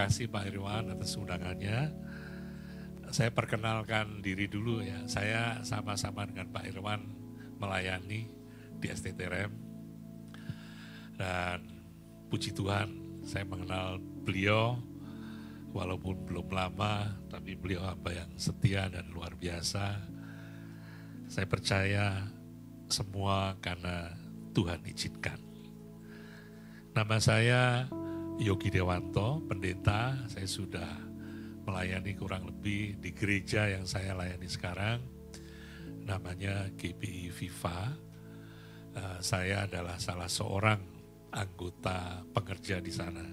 kasih Pak Irwan atas undangannya. Saya perkenalkan diri dulu ya. Saya sama-sama dengan Pak Irwan melayani di STTRM. Dan puji Tuhan, saya mengenal beliau walaupun belum lama, tapi beliau hamba yang setia dan luar biasa. Saya percaya semua karena Tuhan izinkan. Nama saya Yogi Dewanto, pendeta. Saya sudah melayani kurang lebih di gereja yang saya layani sekarang, namanya GBI Viva. Saya adalah salah seorang anggota pengerja di sana.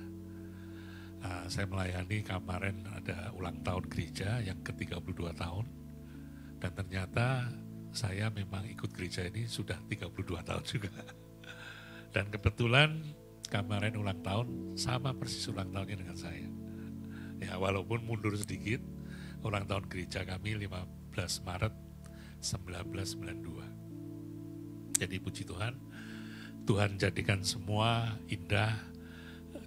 Saya melayani kemarin ada ulang tahun gereja yang ke-32 tahun. Dan ternyata saya memang ikut gereja ini sudah 32 tahun juga. Dan kebetulan kemarin ulang tahun sama persis ulang tahunnya dengan saya. Ya, walaupun mundur sedikit, ulang tahun gereja kami 15 Maret 1992. Jadi puji Tuhan, Tuhan jadikan semua indah.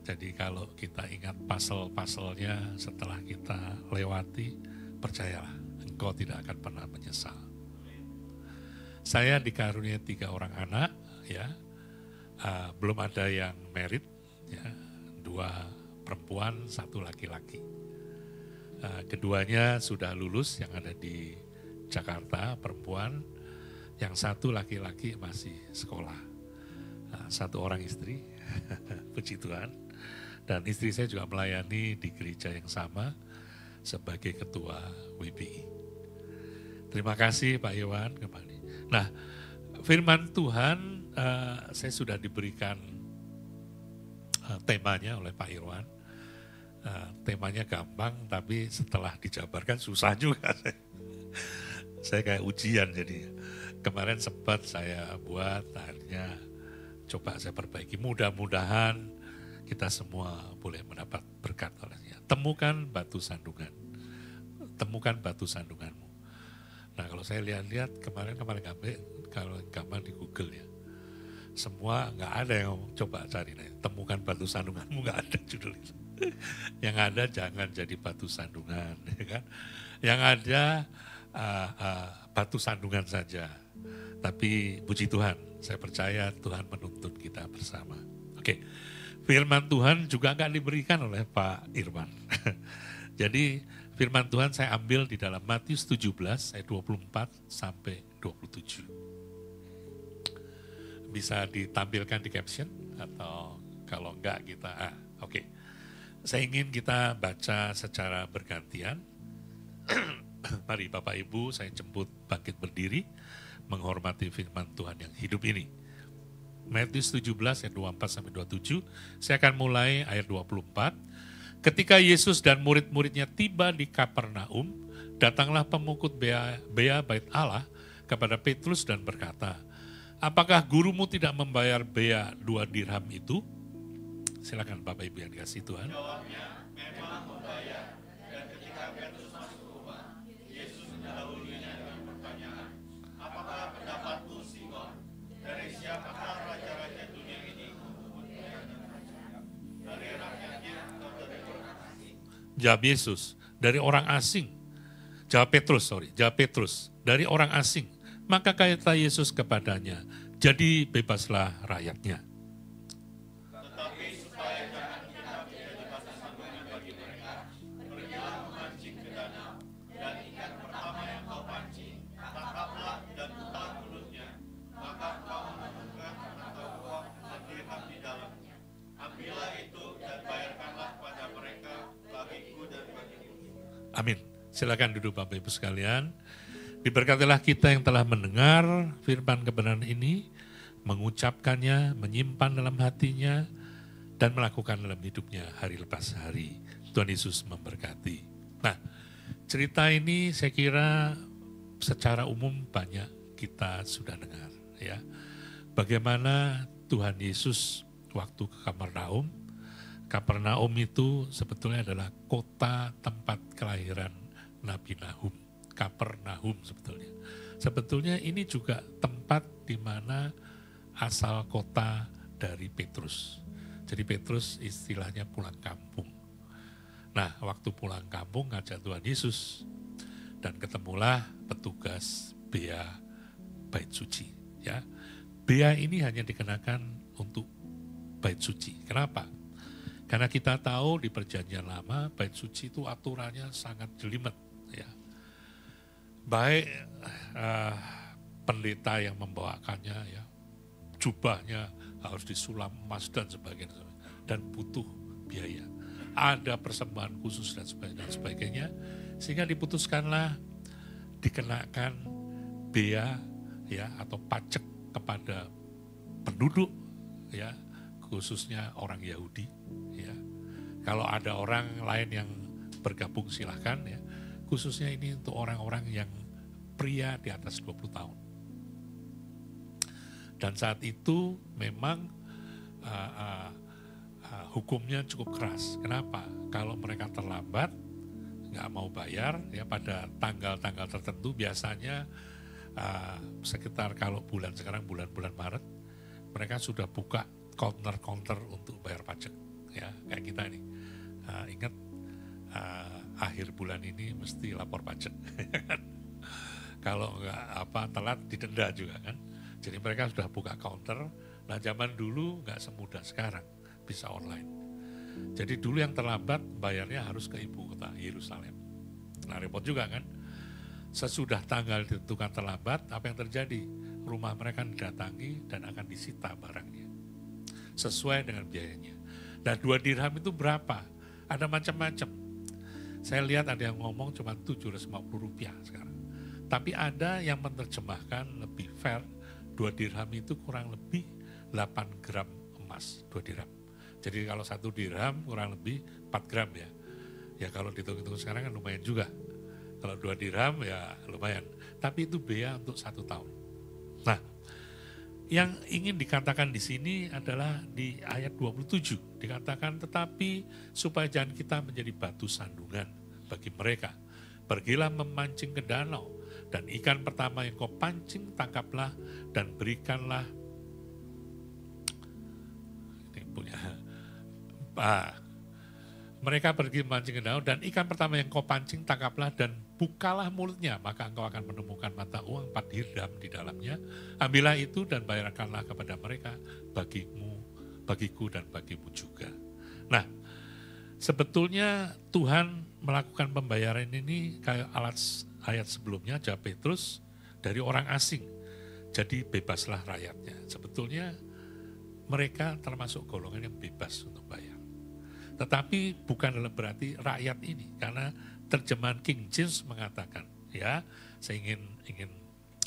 Jadi kalau kita ingat pasal-pasalnya setelah kita lewati, percayalah, engkau tidak akan pernah menyesal. Saya dikaruniai 3 orang anak, ya. Belum ada yang married, ya, 2 perempuan, 1 laki-laki. Keduanya sudah lulus, yang ada di Jakarta, perempuan, yang 1 laki-laki masih sekolah. 1 orang istri, puji Tuhan. Dan istri saya juga melayani di gereja yang sama sebagai ketua WBI. Terima kasih Pak Iwan kembali. Nah, firman Tuhan saya sudah diberikan temanya oleh Pak Irwan. Temanya gampang, tapi setelah dijabarkan susah juga. Saya kayak ujian jadi. Kemarin sempat saya buat, akhirnya coba saya perbaiki. Mudah-mudahan kita semua boleh mendapat berkat olehnya. Temukan batu sandungan. Temukan batu sandunganmu. Nah kalau saya lihat-lihat kemarin kalau gampang di Google ya. Semua nggak ada yang coba cari nih, temukan batu sandunganmu, nggak ada judul itu. Yang ada jangan jadi batu sandungan, ya kan? Yang ada batu sandungan saja. Tapi puji Tuhan, saya percaya Tuhan menuntun kita bersama. Oke, firman Tuhan juga akan diberikan oleh Pak Irwan. Jadi firman Tuhan saya ambil di dalam Matius 17 ayat 24 sampai 27. Bisa ditampilkan di caption atau kalau enggak kita, oke. Saya ingin kita baca secara bergantian. Mari Bapak Ibu saya jemput bangkit berdiri, menghormati firman Tuhan yang hidup ini. Matius 17 ayat 24 sampai 27, saya akan mulai ayat 24. Ketika Yesus dan murid-muridnya tiba di Kapernaum, datanglah pemukut bea bait Allah kepada Petrus dan berkata, apakah gurumu tidak membayar bea 2 dirham itu? Silakan Bapak Ibu yang dikasihi Tuhan. Jawabnya, memang membayar. Dan ketika Petrus masuk rumah, Yesus mendahulunya dengan pertanyaan, apakah pendapatmu Simon? Dari siapakah raja-raja dunia ini memungut bea dan pajak? Dari rakyatnya atau dari orang asing? Jawab Yesus, dari orang asing. Jawab Petrus, dari orang asing. Maka kata Yesus kepadanya, jadi bebaslah rakyatnya. Tetapi supaya jangan kita menjadi batu sandungan bagi mereka, pergilah memancing ke danau, dan ikan pertama yang kau pancing, tangkaplah dan tutup mulutnya, maka kau menemukan atau uang 4 dirham di dalamnya. Ambillah itu dan bayarkanlah kepada mereka bagiku dan bagimu. Amin. Silakan duduk Bapak Ibu sekalian. Diberkatilah kita yang telah mendengar firman kebenaran ini, mengucapkannya, menyimpan dalam hatinya, dan melakukan dalam hidupnya hari lepas hari. Tuhan Yesus memberkati. Nah, cerita ini saya kira secara umum banyak kita sudah dengar. Ya, bagaimana Tuhan Yesus waktu ke Kapernaum. Kapernaum itu sebetulnya adalah kota tempat kelahiran Nabi Nahum. Kapernaum sebetulnya. Sebetulnya ini juga tempat di mana asal kota dari Petrus. Jadi Petrus istilahnya pulang kampung. Nah, waktu pulang kampung ngajak Tuhan Yesus dan ketemulah petugas bea bait suci. Ya, bea ini hanya dikenakan untuk bait suci. Kenapa? Karena kita tahu di Perjanjian Lama bait suci itu aturannya sangat jelimet. Ya, baik pendeta yang membawakannya, ya, jubahnya harus disulam emas dan sebagainya, dan butuh biaya. Ada persembahan khusus dan sebagainya, sehingga diputuskanlah dikenakan bea, ya, atau pajak kepada penduduk, ya, khususnya orang Yahudi, ya. Kalau ada orang lain yang bergabung silahkan, ya. Khususnya ini untuk orang-orang yang pria di atas 20 tahun. Dan saat itu memang hukumnya cukup keras. Kenapa? Kalau mereka terlambat, nggak mau bayar, ya, pada tanggal-tanggal tertentu, biasanya sekitar kalau bulan sekarang bulan-bulan Maret, mereka sudah buka counter-counter untuk bayar pajak, ya, kayak kita nih. Ingat akhir bulan ini mesti lapor pajak. Kalau nggak telat didenda juga kan. Jadi mereka sudah buka counter. Nah, zaman dulu nggak semudah sekarang, bisa online. Jadi dulu yang terlambat bayarnya harus ke ibu kota Yerusalem. Nah, repot juga kan. Sesudah tanggal ditentukan terlambat, apa yang terjadi? Rumah mereka didatangi dan akan disita barangnya sesuai dengan biayanya. Nah, 2 dirham itu berapa? Ada macam-macam. Saya lihat ada yang ngomong cuma 750 rupiah sekarang. Tapi ada yang menerjemahkan lebih fair, 2 dirham itu kurang lebih 8 gram emas, 2 dirham. Jadi kalau 1 dirham kurang lebih 4 gram ya. Ya kalau dihitung-hitung sekarang kan lumayan juga. Kalau 2 dirham ya lumayan. Tapi itu bea untuk 1 tahun. Nah, yang ingin dikatakan di sini adalah di ayat 27. Dikatakan, tetapi supaya jangan kita menjadi batu sandungan bagi mereka. Pergilah memancing ke danau, dan ikan pertama yang kau pancing tangkaplah dan berikanlah. Ini punya. Mereka pergi memancing ke danau, dan ikan pertama yang kau pancing tangkaplah dan bukalah mulutnya, maka engkau akan menemukan mata uang 4 dirham di dalamnya. Ambillah itu dan bayarkanlah kepada mereka, bagiku dan bagimu juga. Nah, sebetulnya Tuhan melakukan pembayaran ini kayak ayat sebelumnya, jawab Petrus, dari orang asing. Jadi bebaslah rakyatnya. Sebetulnya mereka termasuk golongan yang bebas untuk bayar. Tetapi bukan berarti rakyat ini, karena terjemahan King James mengatakan, ya, saya ingin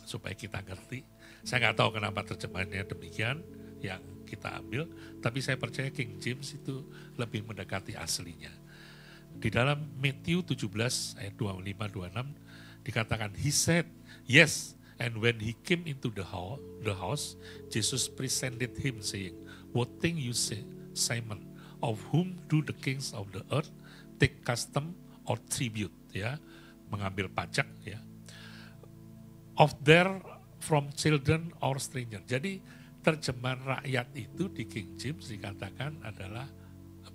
supaya kita ngerti. Saya nggak tahu kenapa terjemahannya demikian yang kita ambil, tapi saya percaya King James itu lebih mendekati aslinya. Di dalam Matthew 17 ayat 25-26 dikatakan, he said, yes, and when he came into the house, Jesus presented him saying, what thing you say, Simon, of whom do the kings of the earth take custom or tribute, ya, mengambil pajak, ya, of their from children or stranger. Jadi terjemahan rakyat itu di King James dikatakan adalah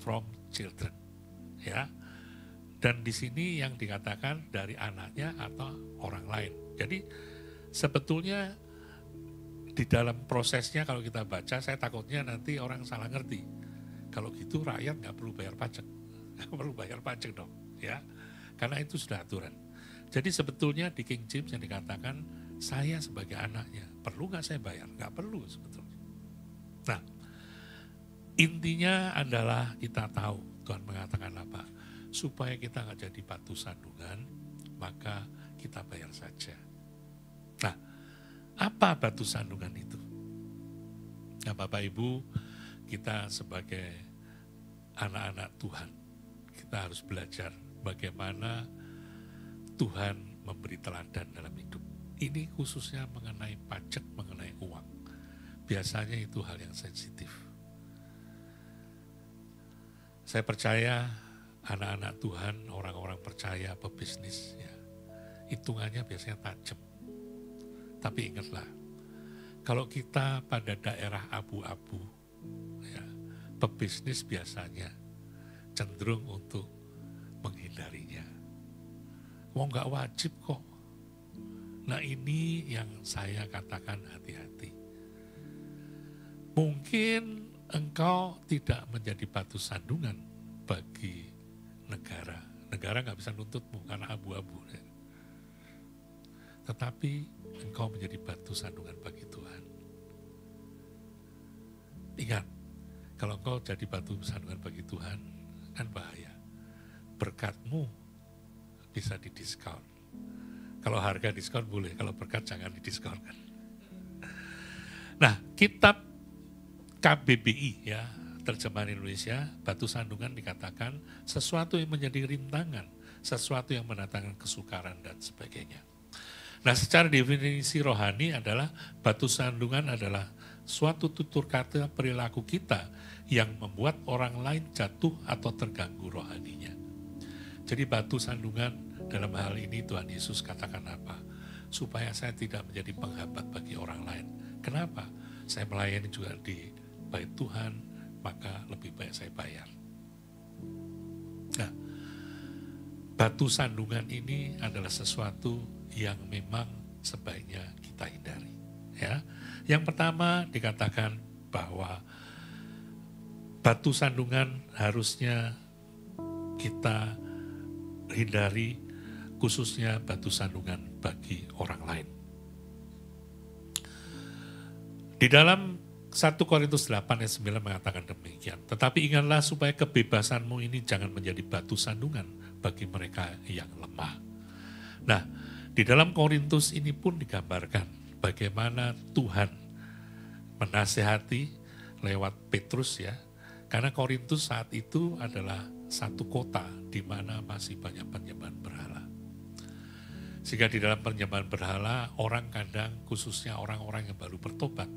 from children, ya. Dan di sini yang dikatakan dari anaknya atau orang lain. Jadi sebetulnya di dalam prosesnya kalau kita baca, saya takutnya nanti orang salah ngerti. Kalau gitu rakyat nggak perlu bayar pajak, nggak perlu bayar pajak dong, ya, karena itu sudah aturan. Jadi sebetulnya di King James yang dikatakan, saya sebagai anaknya, perlu nggak saya bayar? Nggak perlu sebetulnya. Nah, intinya adalah kita tahu Tuhan mengatakan apa, supaya kita nggak jadi batu sandungan, maka kita bayar saja. Nah, apa batu sandungan itu? Nah, Bapak Ibu, kita sebagai anak-anak Tuhan, kita harus belajar bagaimana Tuhan memberi teladan dalam hidup. Ini khususnya mengenai pajak, mengenai uang. Biasanya itu hal yang sensitif. Saya percaya anak-anak Tuhan, orang-orang percaya, pebisnis, ya, hitungannya biasanya tajam. Tapi ingatlah, kalau kita pada daerah abu-abu, ya, pebisnis biasanya cenderung untuk menghindarinya. Wong nggak wajib kok. Nah ini yang saya katakan hati-hati. Mungkin engkau tidak menjadi batu sandungan bagi negara. Negara nggak bisa nuntutmu karena abu-abu. Tetapi engkau menjadi batu sandungan bagi Tuhan. Ingat, kalau engkau jadi batu sandungan bagi Tuhan, kan bahaya. Berkatmu bisa didiskon. Kalau harga diskon boleh, kalau berkat jangan didiskon. Nah, kitab KBBI ya, terjemahan Indonesia, batu sandungan dikatakan sesuatu yang menjadi rintangan, sesuatu yang mendatangkan kesukaran dan sebagainya. Nah, secara definisi rohani adalah batu sandungan adalah suatu tutur kata perilaku kita yang membuat orang lain jatuh atau terganggu rohaninya. Jadi batu sandungan dalam hal ini Tuhan Yesus katakan apa? Supaya saya tidak menjadi penghambat bagi orang lain. Kenapa? Saya melayani juga di bait Tuhan, maka lebih baik saya bayar. Nah, batu sandungan ini adalah sesuatu yang memang sebaiknya kita hindari. Ya, yang pertama dikatakan bahwa batu sandungan harusnya kita hindari, khususnya batu sandungan bagi orang lain. Di dalam 1 Korintus 8 ayat 9 mengatakan demikian. Tetapi ingatlah supaya kebebasanmu ini jangan menjadi batu sandungan bagi mereka yang lemah. Nah, di dalam Korintus ini pun digambarkan bagaimana Tuhan menasihati lewat Petrus ya. Karena Korintus saat itu adalah satu kota di mana masih banyak penyembahan berhala. Sehingga di dalam penyembahan berhala, orang kadang khususnya orang-orang yang baru bertobat,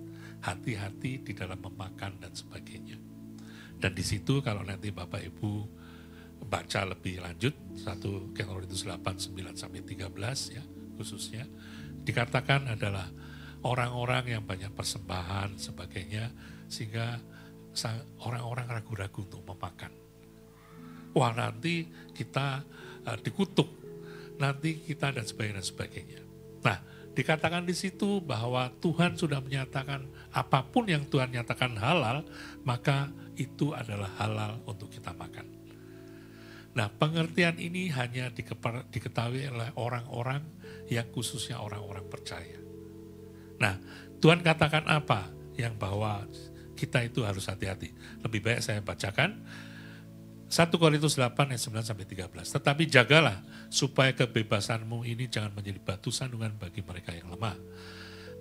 hati-hati di dalam memakan dan sebagainya. Dan di situ kalau nanti Bapak Ibu baca lebih lanjut, 1 Korintus 8, 9 sampai 13 ya khususnya, dikatakan adalah orang-orang yang banyak persembahan sebagainya, sehingga orang-orang ragu-ragu untuk memakan. Wah nanti kita dikutuk, nanti kita dan sebagainya. Nah, dikatakan di situ bahwa Tuhan sudah menyatakan apapun yang Tuhan nyatakan halal, maka itu adalah halal untuk kita makan. Nah, pengertian ini hanya diketahui oleh orang-orang yang khususnya orang-orang percaya. Nah, Tuhan katakan apa yang bahwa kita itu harus hati-hati. Lebih baik saya bacakan 1 Korintus 8 ayat 9 sampai 13. Tetapi jagalah supaya kebebasanmu ini jangan menjadi batu sandungan bagi mereka yang lemah.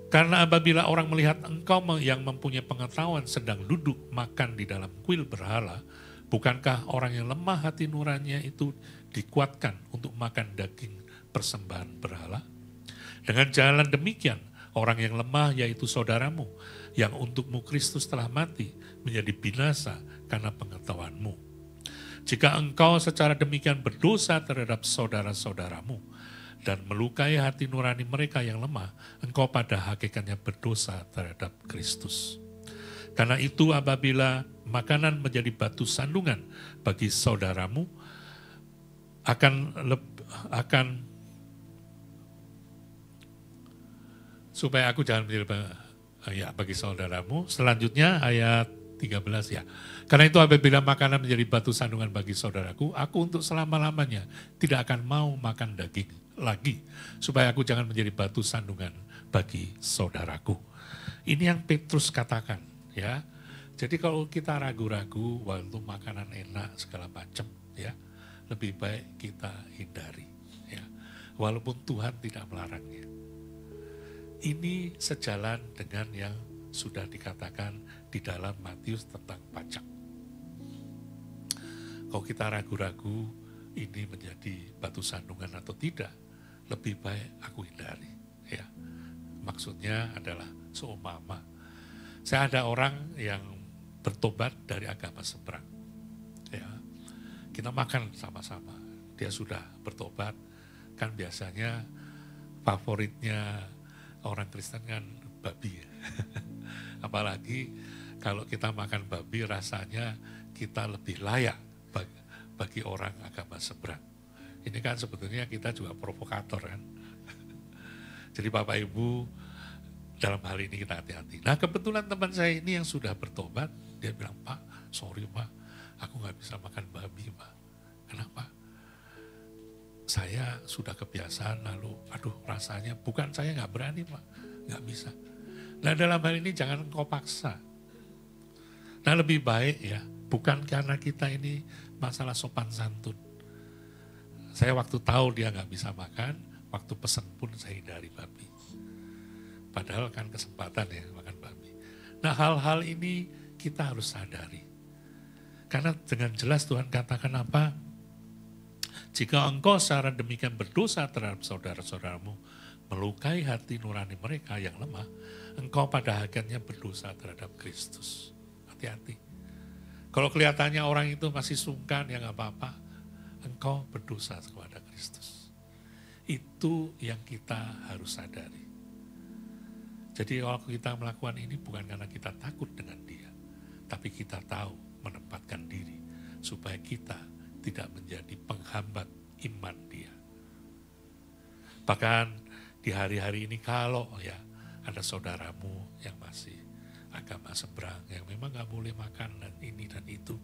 Karena apabila orang melihat engkau yang mempunyai pengetahuan sedang duduk makan di dalam kuil berhala, bukankah orang yang lemah hati nuraninya itu dikuatkan untuk makan daging persembahan berhala? Dengan jalan demikian, orang yang lemah yaitu saudaramu, yang untukmu Kristus telah mati, menjadi binasa karena pengetahuanmu. Jika engkau secara demikian berdosa terhadap saudara-saudaramu dan melukai hati nurani mereka yang lemah, engkau pada hakikatnya berdosa terhadap Kristus. Karena itu apabila makanan menjadi batu sandungan bagi saudaramu, akan supaya aku jangan menjadi bagi saudaramu. Selanjutnya ayat 13 ya. Karena itu apabila makanan menjadi batu sandungan bagi saudaraku, aku untuk selama-lamanya tidak akan mau makan daging lagi, supaya aku jangan menjadi batu sandungan bagi saudaraku. Ini yang Petrus katakan ya. Jadi kalau kita ragu-ragu waktu makanan enak segala macam ya, lebih baik kita hindari ya. Walaupun Tuhan tidak melarangnya. Ini sejalan dengan yang sudah dikatakan di dalam Matius tentang pajak. Kalau kita ragu-ragu ini menjadi batu sandungan atau tidak, lebih baik aku hindari. Ya, maksudnya adalah seumpama. Saya ada orang yang bertobat dari agama seberang. Ya, kita makan sama-sama. Dia sudah bertobat, kan biasanya favoritnya orang Kristen kan babi. Apalagi kalau kita makan babi rasanya kita lebih layak bagi orang agama seberang. Ini kan sebetulnya kita juga provokator kan. Jadi Bapak Ibu, dalam hal ini kita hati-hati. Nah kebetulan teman saya ini yang sudah bertobat, dia bilang, Pak, sorry Pak, aku gak bisa makan babi Pak. Kenapa? Saya sudah kebiasaan lalu, aduh rasanya, bukan saya gak berani Pak, gak bisa. Nah dalam hal ini jangan kau paksa. Nah lebih baik ya, bukan karena kita ini masalah sopan santun. Saya waktu tahu dia gak bisa makan, waktu pesan pun saya hindari babi. Padahal kan kesempatan ya makan babi. Nah hal-hal ini kita harus sadari. Karena dengan jelas Tuhan katakan apa? Jika engkau secara demikian berdosa terhadap saudara-saudaramu, melukai hati nurani mereka yang lemah, engkau pada hakikatnya berdosa terhadap Kristus. Hati-hati. Kalau kelihatannya orang itu masih sungkan, ya gak apa-apa, engkau berdosa kepada Kristus. Itu yang kita harus sadari. Jadi kalau kita melakukan ini bukan karena kita takut dengan dia, tapi kita tahu menempatkan diri supaya kita tidak menjadi penghambat iman dia. Bahkan di hari-hari ini kalau ya ada saudaramu yang masih agama seberang, yang memang gak boleh makan dan ini dan itu,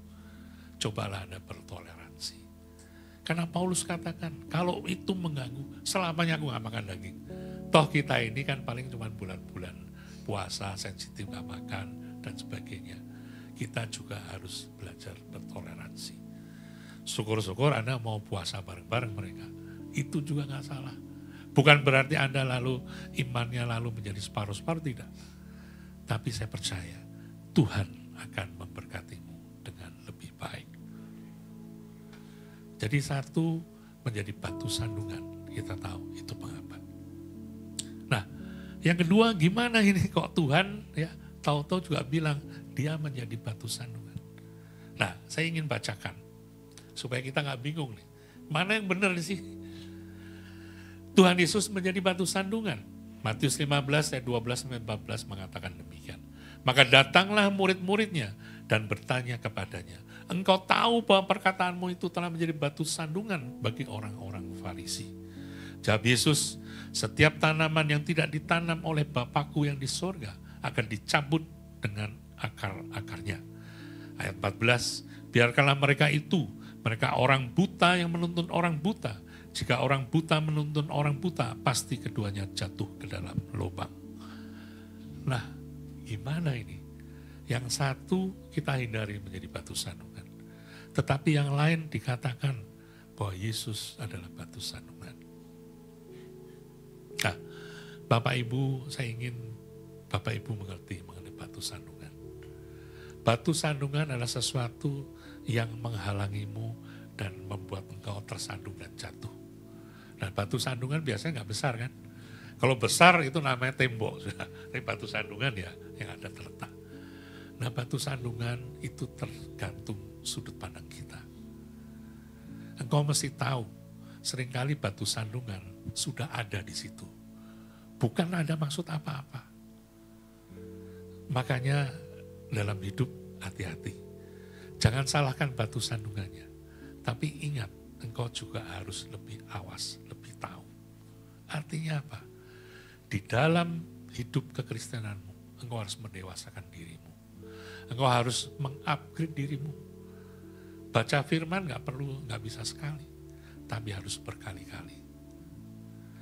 cobalah Anda bertoleransi. Karena Paulus katakan, kalau itu mengganggu, selamanya aku gak makan daging. Toh kita ini kan paling cuma bulan-bulan puasa, sensitif gak makan, dan sebagainya. Kita juga harus belajar bertoleransi. Syukur-syukur Anda mau puasa bareng-bareng mereka. Itu juga gak salah. Bukan berarti Anda lalu imannya lalu menjadi separuh-separuh, tidak. Tapi saya percaya Tuhan akan memberkatimu dengan lebih baik. Jadi satu, menjadi batu sandungan. Kita tahu itu penghambat. Nah, yang kedua gimana ini kok Tuhan ya tahu-tahu juga bilang dia menjadi batu sandungan. Nah, saya ingin bacakan supaya kita nggak bingung nih. Mana yang benar sih? Tuhan Yesus menjadi batu sandungan. Matius 15 ayat 12-14 mengatakan demikian. Maka datanglah murid-muridnya dan bertanya kepadanya, engkau tahu bahwa perkataanmu itu telah menjadi batu sandungan bagi orang-orang Farisi. Jawab Yesus, setiap tanaman yang tidak ditanam oleh Bapakku yang di sorga akan dicabut dengan akar-akarnya. Ayat 14, biarkanlah mereka itu, mereka orang buta yang menuntun orang buta. Jika orang buta menuntun orang buta, pasti keduanya jatuh ke dalam lubang. Nah, gimana ini? Yang satu kita hindari menjadi batu sandungan. Tetapi yang lain dikatakan bahwa Yesus adalah batu sandungan. Nah, Bapak Ibu, saya ingin Bapak Ibu mengerti mengenai batu sandungan. Batu sandungan adalah sesuatu yang menghalangimu dan membuat engkau tersandung dan jatuh. Nah, batu sandungan biasanya nggak besar kan? Kalau besar itu namanya tembok. Tapi batu sandungan ya yang ada terletak. Nah, batu sandungan itu tergantung sudut pandang kita. Engkau mesti tahu, seringkali batu sandungan sudah ada di situ. Bukan ada maksud apa-apa. Makanya dalam hidup hati-hati. Jangan salahkan batu sandungannya. Tapi ingat, engkau juga harus lebih awas, lebih tahu. Artinya apa? Di dalam hidup kekristenanmu, engkau harus mendewasakan dirimu. Engkau harus mengupgrade dirimu. Baca firman gak bisa sekali, tapi harus berkali-kali.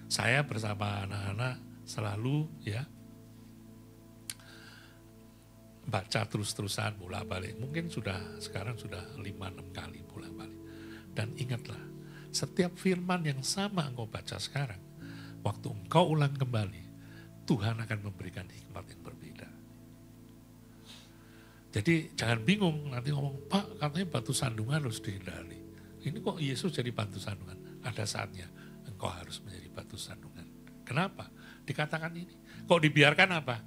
Saya bersama anak-anak selalu ya baca terus-terusan bolak-balik. Mungkin sekarang sudah 5-6 kali bolak-balik. Dan ingatlah, setiap firman yang sama engkau baca sekarang, waktu engkau ulang kembali, Tuhan akan memberikan hikmat yang berbeda. Jadi jangan bingung nanti ngomong, Pak katanya batu sandungan harus dihindari. Ini kok Yesus jadi batu sandungan? Ada saatnya engkau harus menjadi batu sandungan. Kenapa? Dikatakan ini. Kok dibiarkan apa?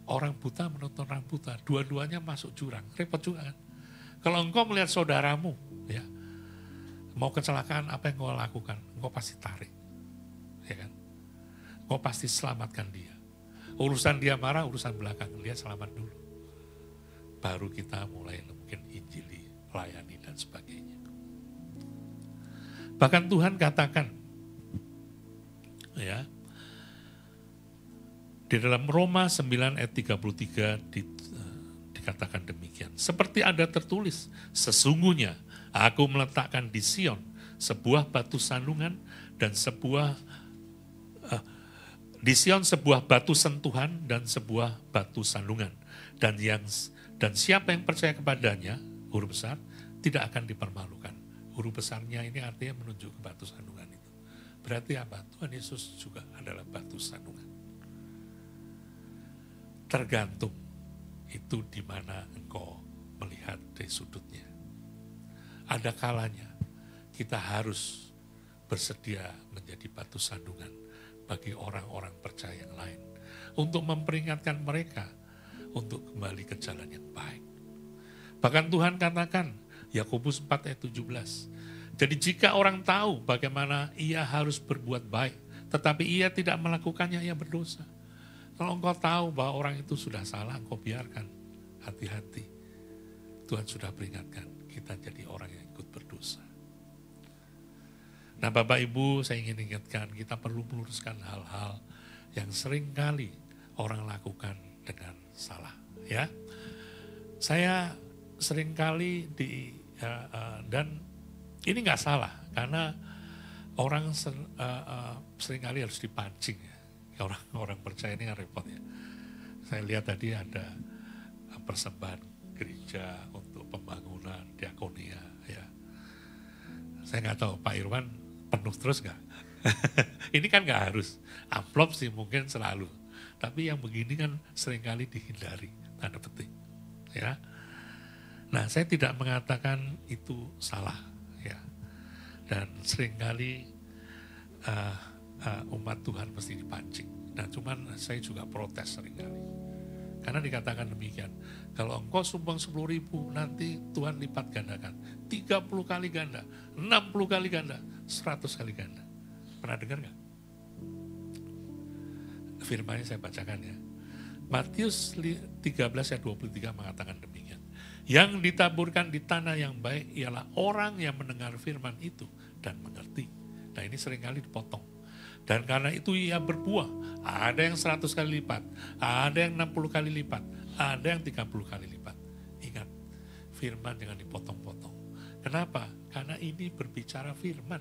Orang buta menuntun orang buta. Dua-duanya masuk jurang. Repot juga kan? Kalau engkau melihat saudaramu, ya mau kecelakaan apa yang engkau lakukan? Engkau pasti tarik. Ya kan? Engkau pasti selamatkan dia. Urusan dia marah, urusan belakang. Dia selamat dulu. Baru kita mulai mungkin injili, layani dan sebagainya. Bahkan Tuhan katakan, ya, di dalam Roma 9 ayat 33 dikatakan demikian. Seperti ada tertulis, sesungguhnya aku meletakkan di Sion sebuah batu sandungan dan di Sion sebuah batu sentuhan dan sebuah batu sandungan. Dan siapa yang percaya kepadanya, huruf besar, tidak akan dipermalukan. Huruf besarnya ini artinya menunjuk ke batu sandungan itu. Berarti apa? Tuhan Yesus juga adalah batu sandungan. Tergantung itu di mana engkau melihat dari sudutnya. Ada kalanya kita harus bersedia menjadi batu sandungan bagi orang-orang percaya yang lain. Untuk memperingatkan mereka untuk kembali ke jalan yang baik. Bahkan Tuhan katakan, Yakobus 4 ayat 17. Jadi jika orang tahu bagaimana ia harus berbuat baik, tetapi ia tidak melakukannya, ia berdosa. Kalau engkau tahu bahwa orang itu sudah salah, engkau biarkan. Hati-hati. Tuhan sudah peringatkan, kita jadi orang yang ikut berdosa. Nah Bapak Ibu, saya ingin ingatkan, kita perlu meluruskan hal-hal yang sering kali orang lakukan dengan salah. Ya, saya sering kali dan ini nggak salah, karena orang sering kali harus dipancing. Ya. Orang percaya ini kan repot ya. Saya lihat tadi ada persembahan gereja untuk pembangunan diakonia ya. Saya nggak tahu Pak Irwan penuh terus nggak? Ini kan nggak harus. Amplop sih mungkin selalu. Tapi yang begini kan seringkali dihindari, tanda petik. Ya. Nah saya tidak mengatakan itu salah ya. Dan seringkali umat Tuhan mesti dipancing. Nah cuman saya juga protes seringkali. Karena dikatakan demikian. Kalau engkau sumbang 10.000 nanti Tuhan lipat gandakan. 30 kali ganda, 60 kali ganda, 100 kali ganda. Pernah dengar gak? Firmannya saya bacakan ya. Matius 13 ayat 23 mengatakan demikian. Yang ditaburkan di tanah yang baik ialah orang yang mendengar firman itu dan mengerti. Nah ini seringkali dipotong. Dan karena itu ia berbuah. Ada yang 100 kali lipat. Ada yang 60 kali lipat. Ada yang 30 kali lipat. Ingat, firman jangan dipotong-potong. Kenapa? Karena ini berbicara firman.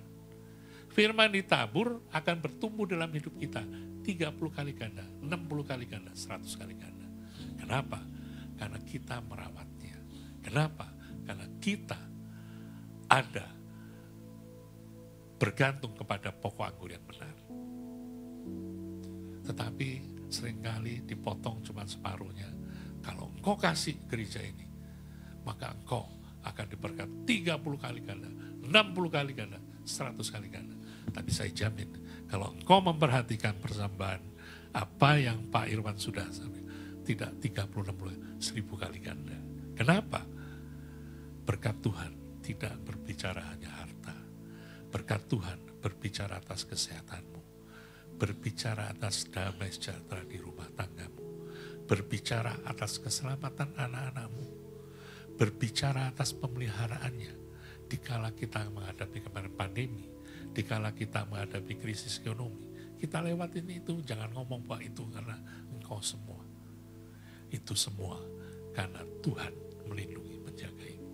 Firman ditabur akan bertumbuh dalam hidup kita. 30 kali ganda, 60 kali ganda, 100 kali ganda. Kenapa? Karena kita merawatnya. Kenapa? Karena kita ada bergantung kepada pokok anggur yang benar. Tetapi seringkali dipotong cuma separuhnya. Kalau engkau kasih gereja ini, maka engkau akan diberkati 30 kali ganda, 60 kali ganda, 100 kali ganda. Tapi saya jamin, kalau engkau memperhatikan persembahan apa yang Pak Irwan sudah sampaikan, tidak 30, 60, 1000 kali ganda. Kenapa? Berkat Tuhan tidak berbicara hanya harta. Berkat Tuhan berbicara atas kesehatanmu. Berbicara atas damai sejahtera di rumah tanggamu. Berbicara atas keselamatan anak-anakmu. Berbicara atas pemeliharaannya. Dikala kita menghadapi kemarin pandemi, dikala kita menghadapi krisis ekonomi, kita lewatin itu, jangan ngomong Pak itu karena engkau semua. Itu semua karena Tuhan melindungi, menjagaimu.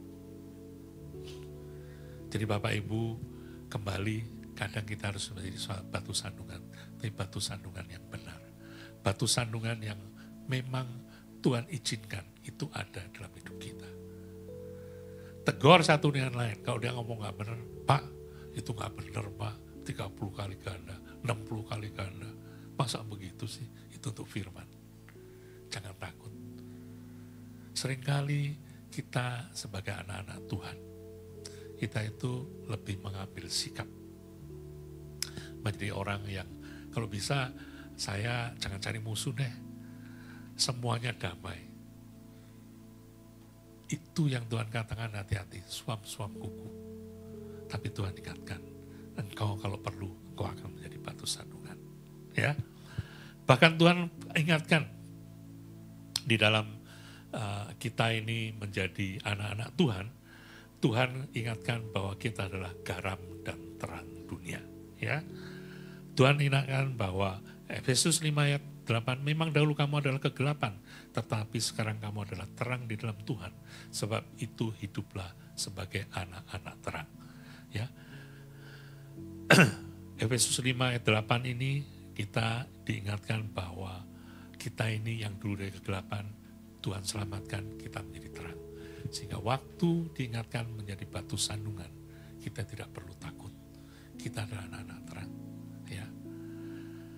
Jadi Bapak Ibu, kembali kadang kita harus menjadi batu sandungan, tapi batu sandungan yang benar. Batu sandungan yang memang Tuhan izinkan itu ada dalam hidup kita. Tegur satu dengan lain, kalau dia ngomong gak benar, Pak itu gak benar Pak, 30 kali ganda, 60 kali ganda. Masa begitu sih? Itu untuk firman. Jangan takut. Seringkali kita sebagai anak-anak Tuhan, kita itu lebih mengambil sikap. Menjadi orang yang kalau bisa saya jangan cari musuh deh. Semuanya damai. Itu yang Tuhan katakan, hati-hati, suam-suam kuku. Tapi Tuhan ingatkan, engkau kalau perlu, engkau akan menjadi batu sandungan. Ya, bahkan Tuhan ingatkan, di dalam kita ini menjadi anak-anak Tuhan, Tuhan ingatkan bahwa kita adalah garam dan terang dunia. Ya, Tuhan ingatkan bahwa Efesus 5 ayat 8, memang dahulu kamu adalah kegelapan, tetapi sekarang kamu adalah terang di dalam Tuhan. Sebab itu hiduplah sebagai anak-anak terang. Ya, Efesus 5 ayat 8 ini kita diingatkan bahwa kita ini yang dulu dari kegelapan, Tuhan selamatkan kita menjadi terang. Sehingga waktu diingatkan menjadi batu sandungan, kita tidak perlu takut. Kita adalah anak-anak terang. Ya.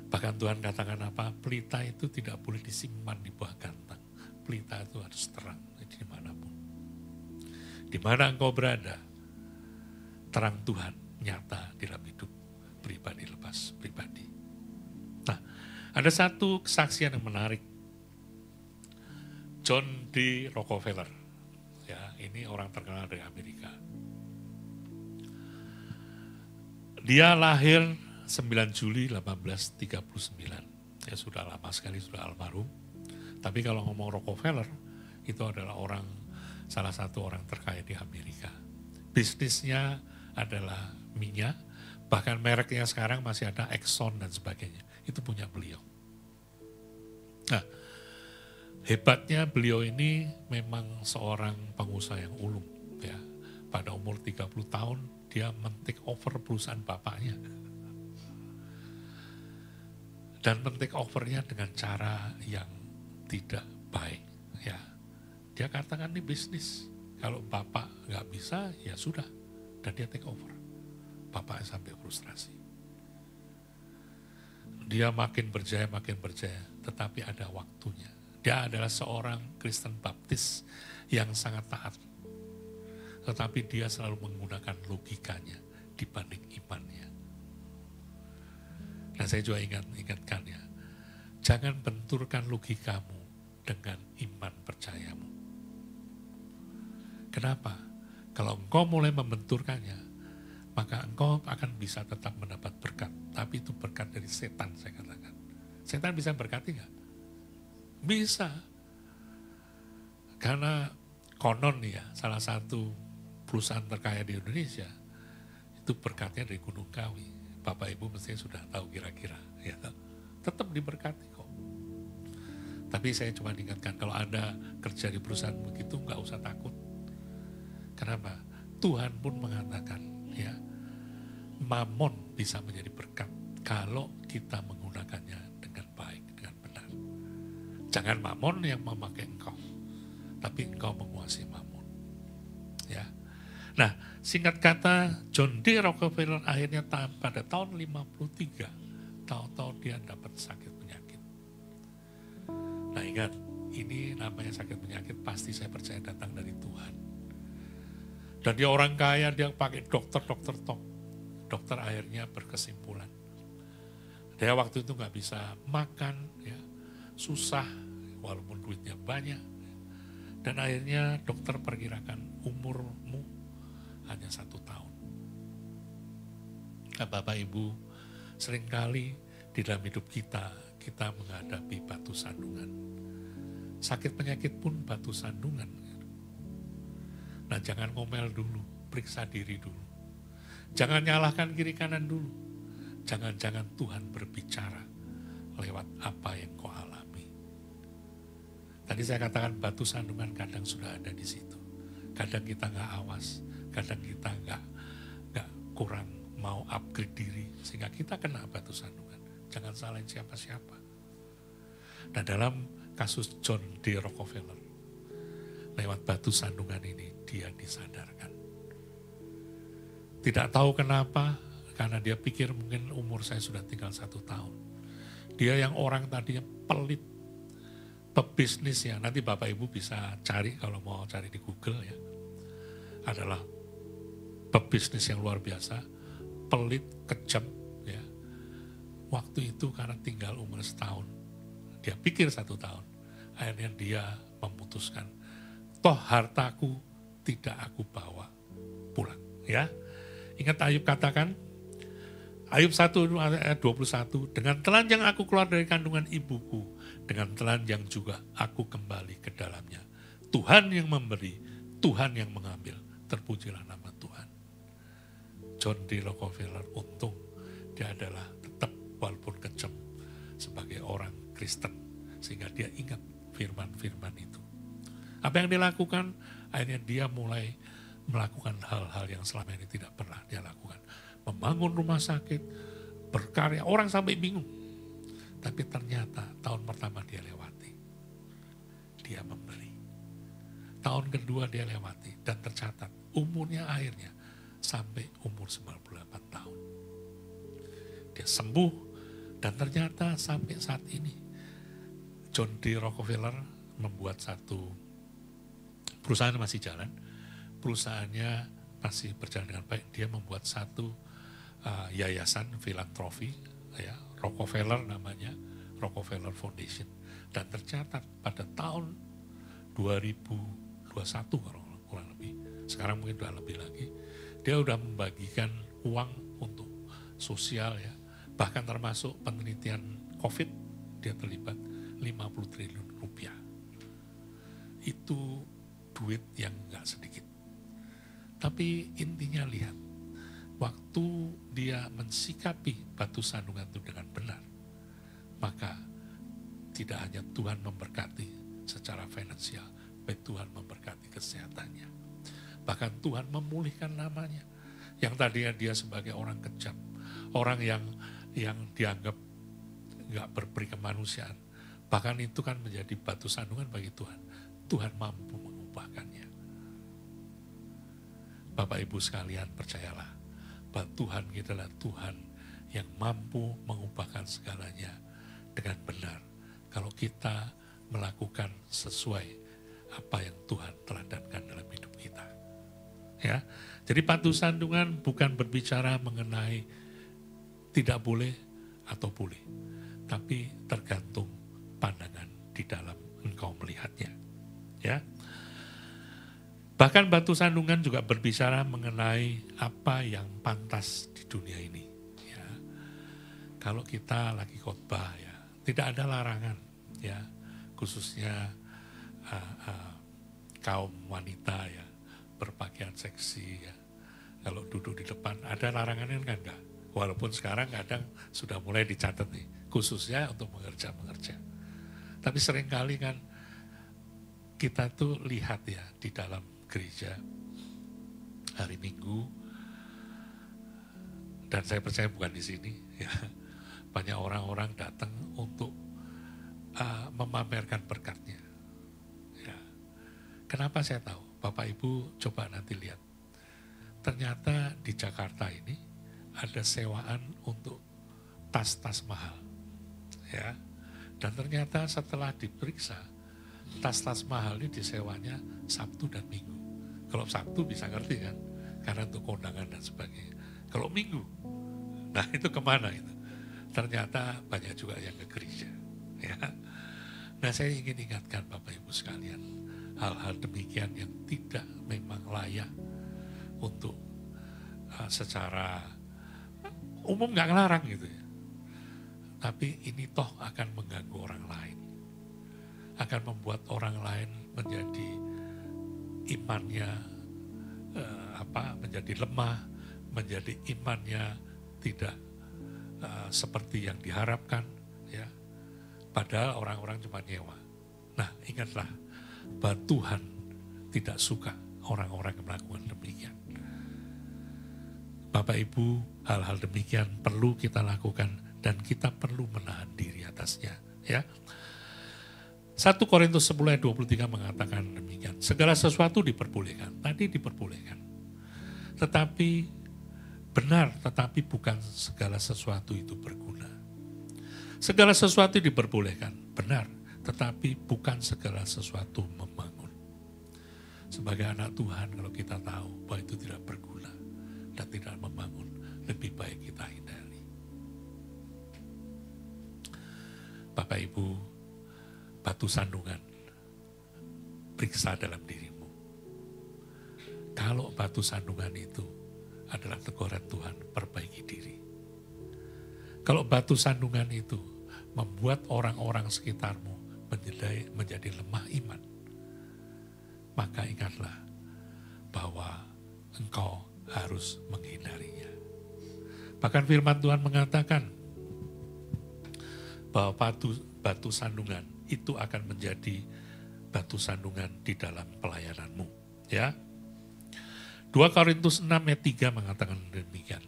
Bahkan Tuhan katakan apa? Pelita itu tidak boleh disimpan di bawah gantang. Pelita itu harus terang dimanapun. Di mana engkau berada, terang Tuhan nyata dalam hidup pribadi lepas pribadi. Nah, ada satu kesaksian yang menarik. John D. Rockefeller, ya, ini orang terkenal dari Amerika. Dia lahir 9 Juli 1839. Ya sudah lama sekali, sudah almarhum. Tapi kalau ngomong Rockefeller, itu adalah salah satu orang terkaya di Amerika. Bisnisnya adalah minyak, bahkan mereknya sekarang masih ada Exxon dan sebagainya. Itu punya beliau. Nah, hebatnya beliau ini memang seorang pengusaha yang ulung. Ya. Pada umur 30 tahun, dia men-take over perusahaan bapaknya. Dan men-take overnya dengan cara yang tidak baik. Ya, dia katakan ini bisnis. Kalau bapak nggak bisa, ya sudah. Dan dia take over. Bapaknya sampai frustrasi. Dia makin berjaya, tetapi ada waktunya. Dia adalah seorang Kristen Baptis yang sangat taat. Tetapi dia selalu menggunakan logikanya dibanding imannya. Nah, saya juga ingatkan ya, jangan benturkan logikamu dengan iman percayamu. Kenapa? Kalau engkau mulai membenturkannya, maka engkau akan bisa tetap mendapat berkat. Tapi itu berkat dari setan, saya katakan. Setan bisa berkati nggak? Bisa. Karena konon ya, salah satu perusahaan terkaya di Indonesia, itu berkatnya dari Gunung Kawi. Bapak Ibu mesti sudah tahu kira-kira. Ya, tetap diberkati kok. Tapi saya cuma ingatkan, kalau Anda kerja di perusahaan begitu, nggak usah takut. Kenapa? Tuhan pun mengatakan, ya, mamon bisa menjadi berkat kalau kita menggunakannya dengan baik, dengan benar. Jangan mamon yang memakai engkau, tapi engkau menguasai mamon. Ya. Nah, singkat kata, John D. Rockefeller akhirnya pada tahun 53, tahu-tahu dia dapat sakit penyakit. Nah, ingat, ini namanya sakit penyakit pasti saya percaya datang dari Tuhan. Dan dia orang kaya, dia pakai dokter top. Dokter akhirnya berkesimpulan. Dia waktu itu nggak bisa makan, ya, susah, walaupun duitnya banyak. Dan akhirnya dokter perkirakan umurmu hanya 1 tahun. Nah, Bapak Ibu, seringkali di dalam hidup kita menghadapi batu sandungan. Sakit penyakit pun batu sandungan. Nah, jangan ngomel dulu, periksa diri dulu. Jangan nyalahkan kiri kanan dulu. Jangan-jangan Tuhan berbicara lewat apa yang kau alami. Tadi saya katakan batu sandungan kadang sudah ada di situ. Kadang kita nggak awas, kadang kita nggak kurang mau upgrade diri sehingga kita kena batu sandungan. Jangan salahin siapa-siapa. Nah, dalam kasus John D. Rockefeller, lewat batu sandungan ini dia disadarkan. Tidak tahu kenapa, karena dia pikir mungkin umur saya sudah tinggal 1 tahun. Dia yang orang tadinya pelit, pebisnis ya, nanti Bapak Ibu bisa cari kalau mau cari di Google ya. Adalah pebisnis yang luar biasa, pelit, kejam ya. Waktu itu karena tinggal umur 1 tahun, dia pikir 1 tahun, akhirnya dia memutuskan, toh hartaku tidak aku bawa pulang ya. Ingat Ayub katakan, Ayub 1 ayat 21, dengan telanjang aku keluar dari kandungan ibuku, dengan telanjang juga aku kembali ke dalamnya. Tuhan yang memberi, Tuhan yang mengambil, terpujilah nama Tuhan. John D. Rockefeller untung dia adalah tetap walaupun kejam sebagai orang Kristen, sehingga dia ingat firman-firman itu. Apa yang dilakukan, akhirnya dia mulai melakukan hal-hal yang selama ini tidak pernah dia lakukan. Membangun rumah sakit, berkarya, orang sampai bingung. Tapi ternyata tahun pertama dia lewati, dia memberi. Tahun kedua dia lewati dan tercatat umurnya akhirnya sampai umur 98 tahun. Dia sembuh dan ternyata sampai saat ini John D. Rockefeller membuat satu perusahaan masih jalan, perusahaannya masih berjalan dengan baik. Dia membuat satu yayasan filantropi, ya, Rockefeller namanya, Rockefeller Foundation. Dan tercatat pada tahun 2021 kurang lebih, sekarang mungkin sudah lebih lagi, dia sudah membagikan uang untuk sosial, ya, bahkan termasuk penelitian COVID, dia terlibat 50 triliun rupiah. Itu duit yang gak sedikit. Tapi intinya lihat, waktu dia mensikapi batu sandungan itu dengan benar, maka tidak hanya Tuhan memberkati secara finansial, tapi Tuhan memberkati kesehatannya. Bahkan Tuhan memulihkan namanya. Yang tadinya dia sebagai orang kejam, orang yang dianggap gak berperi kemanusiaan, bahkan itu kan menjadi batu sandungan bagi Tuhan. Tuhan mampu mengubahkannya. Bapak Ibu sekalian, percayalah bahwa Tuhan adalah Tuhan yang mampu mengubahkan segalanya dengan benar. Kalau kita melakukan sesuai apa yang Tuhan teladankan dalam hidup kita. Ya, jadi batu sandungan bukan berbicara mengenai tidak boleh atau boleh, tapi tergantung pandangan di dalam engkau melihatnya. Ya, bahkan batu sandungan juga berbicara mengenai apa yang pantas di dunia ini. Ya, kalau kita lagi khotbah, ya, tidak ada larangan, ya, khususnya kaum wanita, ya, berpakaian seksi, ya. Kalau duduk di depan ada larangannya kan enggak? Walaupun sekarang kadang sudah mulai dicatat nih, khususnya untuk mengerja. Tapi seringkali kan kita tuh lihat, ya, di dalam gereja hari Minggu, dan saya percaya bukan di sini, ya, banyak orang-orang datang untuk memamerkan berkatnya. Ya. Kenapa saya tahu? Bapak Ibu coba nanti lihat. Ternyata di Jakarta ini ada sewaan untuk tas-tas mahal, ya. Dan ternyata setelah diperiksa, tas-tas mahal ini disewanya Sabtu dan Minggu. Kalau Sabtu bisa ngerti kan, karena untuk kondangan dan sebagainya. Kalau Minggu, nah itu kemana itu? Ternyata banyak juga yang ke gereja. Ya. Nah, saya ingin ingatkan Bapak Ibu sekalian, hal-hal demikian yang tidak memang layak untuk secara umum nggak ngelarang gitu ya. Tapi ini toh akan mengganggu orang lain. Akan membuat orang lain menjadi imannya menjadi lemah, menjadi imannya tidak seperti yang diharapkan, ya. Padahal orang-orang cuma nyewa. Nah, ingatlah bahwa Tuhan tidak suka orang-orang yang melakukan demikian. Bapak Ibu, hal-hal demikian perlu kita lakukan dan kita perlu menahan diri atasnya, ya. 1 Korintus 10 ayat 23 mengatakan demikian. Segala sesuatu diperbolehkan. Tadi diperbolehkan. Tetapi benar, tetapi bukan segala sesuatu itu berguna. Segala sesuatu diperbolehkan. Benar, tetapi bukan segala sesuatu membangun. Sebagai anak Tuhan, kalau kita tahu bahwa itu tidak berguna dan tidak membangun, lebih baik kita hindari. Bapak Ibu, batu sandungan, periksa dalam dirimu. Kalau batu sandungan itu adalah teguran Tuhan, perbaiki diri. Kalau batu sandungan itu membuat orang-orang sekitarmu menjadi lemah iman, maka ingatlah bahwa engkau harus menghindarinya. Bahkan firman Tuhan mengatakan bahwa batu sandungan itu akan menjadi batu sandungan di dalam pelayananmu. Ya. 2 Korintus 6 ayat 3 mengatakan demikian.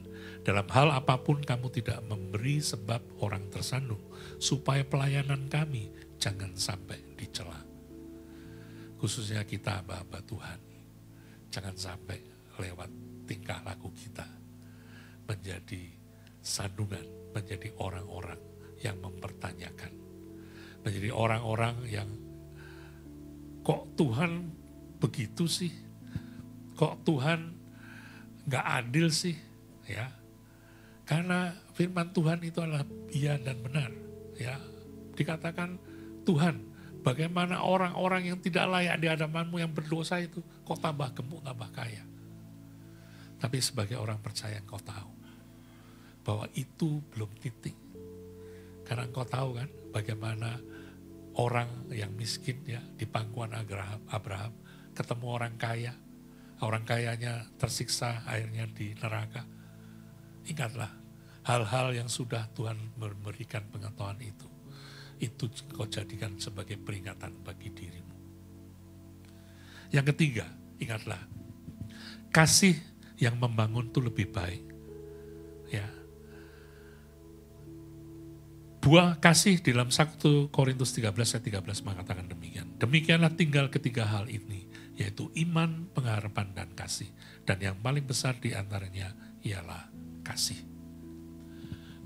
Dalam hal apapun kamu tidak memberi sebab orang tersandung, supaya pelayanan kami jangan sampai dicela. Khususnya kita hamba Tuhan, jangan sampai lewat tingkah laku kita menjadi sandungan, menjadi orang-orang yang mempertanyakan, menjadi orang-orang yang kok Tuhan begitu sih, kok Tuhan gak adil sih, ya. Karena firman Tuhan itu adalah iya dan benar, ya. Dikatakan Tuhan, bagaimana orang-orang yang tidak layak di hadapanmu yang berdosa itu, kok tambah gemuk, tambah kaya. Tapi sebagai orang percaya engkau tahu bahwa itu belum titik. Karena engkau tahu kan bagaimana orang yang miskin ya di pangkuan Abraham ketemu orang kaya. Orang kayanya tersiksa akhirnya di neraka. Ingatlah hal-hal yang sudah Tuhan memberikan pengetahuan itu. Itu kau jadikan sebagai peringatan bagi dirimu. Yang ketiga, ingatlah, kasih yang membangun itu lebih baik. Ya. Buah kasih di dalam 1 Korintus 13 ayat 13 mengatakan demikian. Demikianlah tinggal ketiga hal ini, yaitu iman, pengharapan, dan kasih. Dan yang paling besar di antaranya ialah kasih.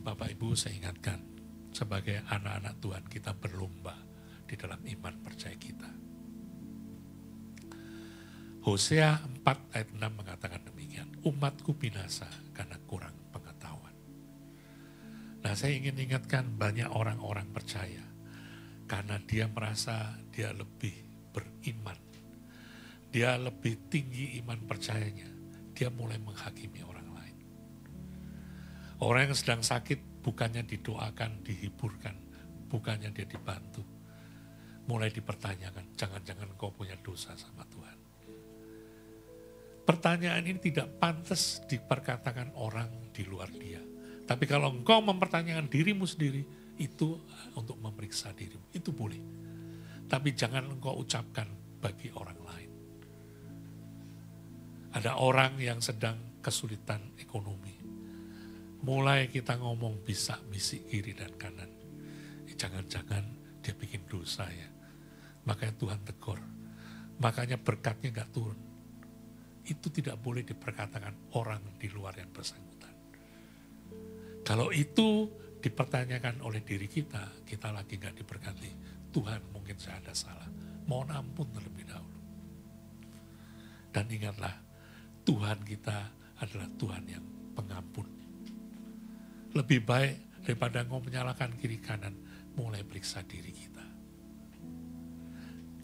Bapak Ibu, saya ingatkan, sebagai anak-anak Tuhan kita berlomba di dalam iman percaya kita. Hosea 4 ayat 6 mengatakan demikian, umatku binasa karena kurang pengetahuan. Nah, saya ingin ingatkan banyak orang-orang percaya karena dia merasa dia lebih beriman, dia lebih tinggi iman percayanya, dia mulai menghakimi orang lain. Orang yang sedang sakit bukannya didoakan, dihiburkan, bukannya dia dibantu, mulai dipertanyakan, jangan-jangan kau punya dosa sama Tuhan. Pertanyaan ini tidak pantas diperkatakan orang di luar dia. Tapi kalau engkau mempertanyakan dirimu sendiri, itu untuk memeriksa dirimu. Itu boleh. Tapi jangan engkau ucapkan bagi orang lain. Ada orang yang sedang kesulitan ekonomi. Mulai kita ngomong bisa bisik kiri dan kanan. Jangan-jangan dia bikin dosa ya. Makanya Tuhan tegur. Makanya berkatnya gak turun. Itu tidak boleh diperkatakan orang di luar yang bersangkutan. Kalau itu dipertanyakan oleh diri kita, kita lagi gak diberkati. Tuhan, mungkin saya ada salah. Mohon ampun terlebih dahulu. Dan ingatlah, Tuhan kita adalah Tuhan yang pengampun. Lebih baik daripada engkau menyalahkan kiri kanan, mulai periksa diri kita.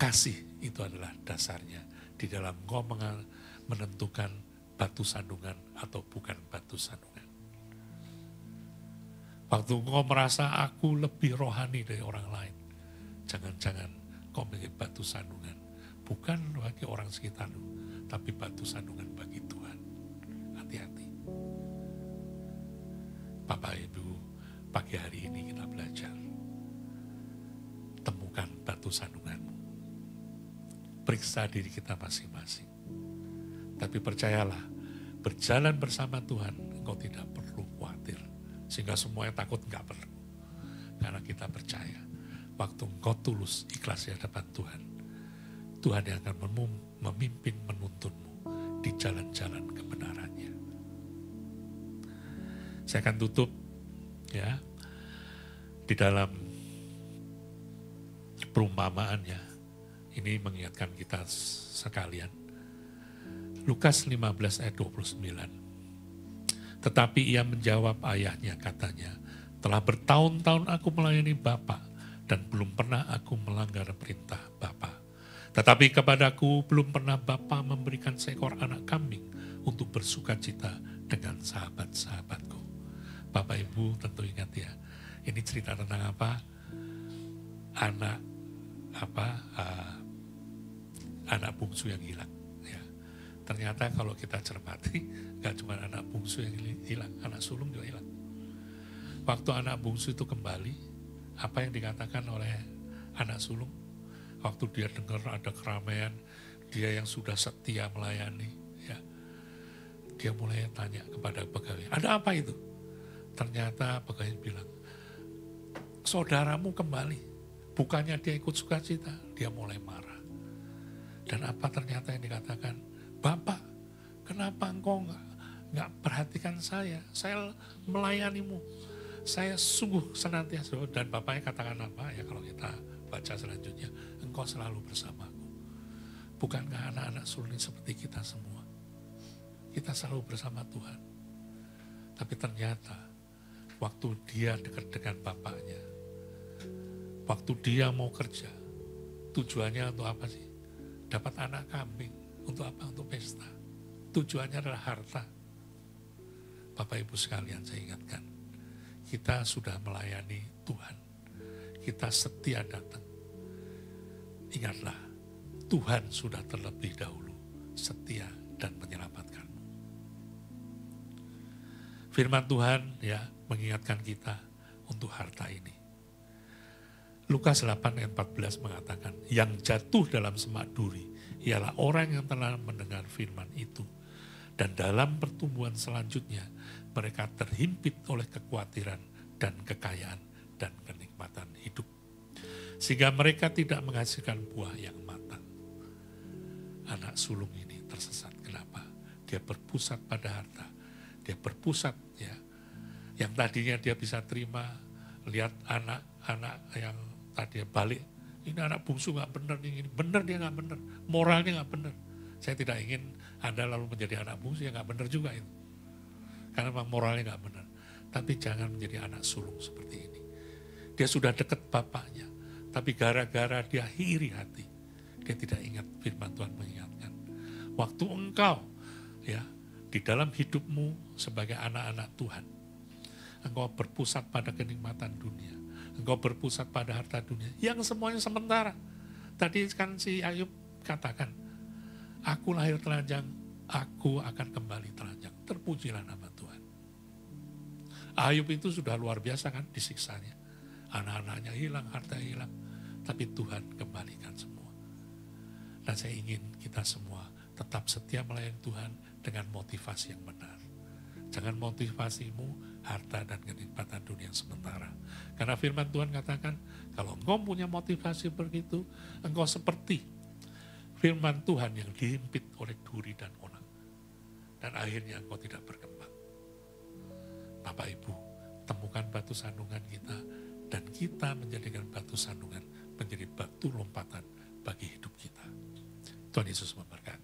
Kasih itu adalah dasarnya. Di dalam engkau menentukan batu sandungan atau bukan batu sandungan. Waktu engkau merasa aku lebih rohani dari orang lain, jangan-jangan kau menjadi batu sandungan. Bukan bagi orang sekitarmu, tapi batu sandungan bagi Tuhan. Hati-hati. Bapak Ibu, pagi hari ini kita belajar. Temukan batu sandunganmu. Periksa diri kita masing-masing. Tapi percayalah, berjalan bersama Tuhan, engkau tidak perlu khawatir. Sehingga semua yang takut enggak perlu. Karena kita percaya, waktu engkau tulus, ikhlas di hadapan Tuhan, Tuhan yang akan memimpin, menuntunmu di jalan-jalan kebenarannya. Saya akan tutup ya di dalam perumpamaannya. Ini mengingatkan kita sekalian. Lukas 15 ayat 29. Tetapi ia menjawab ayahnya, katanya, telah bertahun-tahun aku melayani Bapa dan belum pernah aku melanggar perintah Bapa. Tetapi kepadaku belum pernah Bapa memberikan seekor anak kambing untuk bersuka cita dengan sahabat-sahabatku. Bapak Ibu tentu ingat ya, ini cerita tentang apa? Anak bungsu yang hilang. Ya. Ternyata kalau kita cermati, gak cuma anak bungsu yang hilang, anak sulung juga hilang. Waktu anak bungsu itu kembali, apa yang dikatakan oleh anak sulung? Waktu dia dengar ada keramaian, dia yang sudah setia melayani, ya, dia mulai tanya kepada pegawai, ada apa itu? Ternyata pegawai bilang, saudaramu kembali, bukannya dia ikut sukacita, dia mulai marah. Dan apa ternyata yang dikatakan, Bapak, kenapa engkau nggak perhatikan saya melayanimu, saya sungguh senantiasa. Dan bapaknya katakan apa ya kalau kita baca selanjutnya, engkau selalu bersamaku. Bukankah anak-anak sulung seperti kita semua? Kita selalu bersama Tuhan. Tapi ternyata waktu dia dekat dengan bapaknya, waktu dia mau kerja, tujuannya untuk apa sih? Dapat anak kambing. Untuk apa? Untuk pesta. Tujuannya adalah harta. Bapak Ibu sekalian, saya ingatkan, kita sudah melayani Tuhan. Kita setia datang. Ingatlah, Tuhan sudah terlebih dahulu setia dan menyelamatkanmu. Firman Tuhan ya mengingatkan kita untuk harta ini. Lukas 8 ayat 14 mengatakan, yang jatuh dalam semak duri ialah orang yang telah mendengar firman itu. Dan dalam pertumbuhan selanjutnya, mereka terhimpit oleh kekhawatiran dan kekayaan dan kenikmatan hidup. Sehingga mereka tidak menghasilkan buah yang matang. Anak sulung ini tersesat. Kenapa? Dia berpusat pada harta. Dia berpusat ya. Yang tadinya dia bisa terima, lihat anak-anak yang tadi balik, ini anak bungsu gak benar, ini benar dia gak benar, moralnya gak benar. Saya tidak ingin Anda lalu menjadi anak bungsu yang gak benar juga itu. Karena memang moralnya gak benar. Tapi jangan menjadi anak sulung seperti ini. Dia sudah dekat bapaknya, tapi gara-gara dia iri hati, dia tidak ingat firman Tuhan mengingatkan. Waktu engkau ya di dalam hidupmu sebagai anak-anak Tuhan, engkau berpusat pada kenikmatan dunia. Engkau berpusat pada harta dunia, yang semuanya sementara. Tadi kan si Ayub katakan, aku lahir telanjang, aku akan kembali telanjang. Terpujilah nama Tuhan. Ayub itu sudah luar biasa kan disiksanya. Anak-anaknya hilang, harta hilang. Tapi Tuhan kembalikan semua. Dan saya ingin kita semua tetap setia melayani Tuhan dengan motivasi yang benar. Jangan motivasimu harta dan kenikmatan dunia yang sementara. Karena firman Tuhan katakan, kalau engkau punya motivasi begitu, engkau seperti firman Tuhan yang dihimpit oleh duri dan onang. Dan akhirnya engkau tidak berkembang. Bapak Ibu, temukan batu sandungan kita, dan kita menjadikan batu sandungan menjadi batu lompatan bagi hidup kita. Tuhan Yesus memberkati.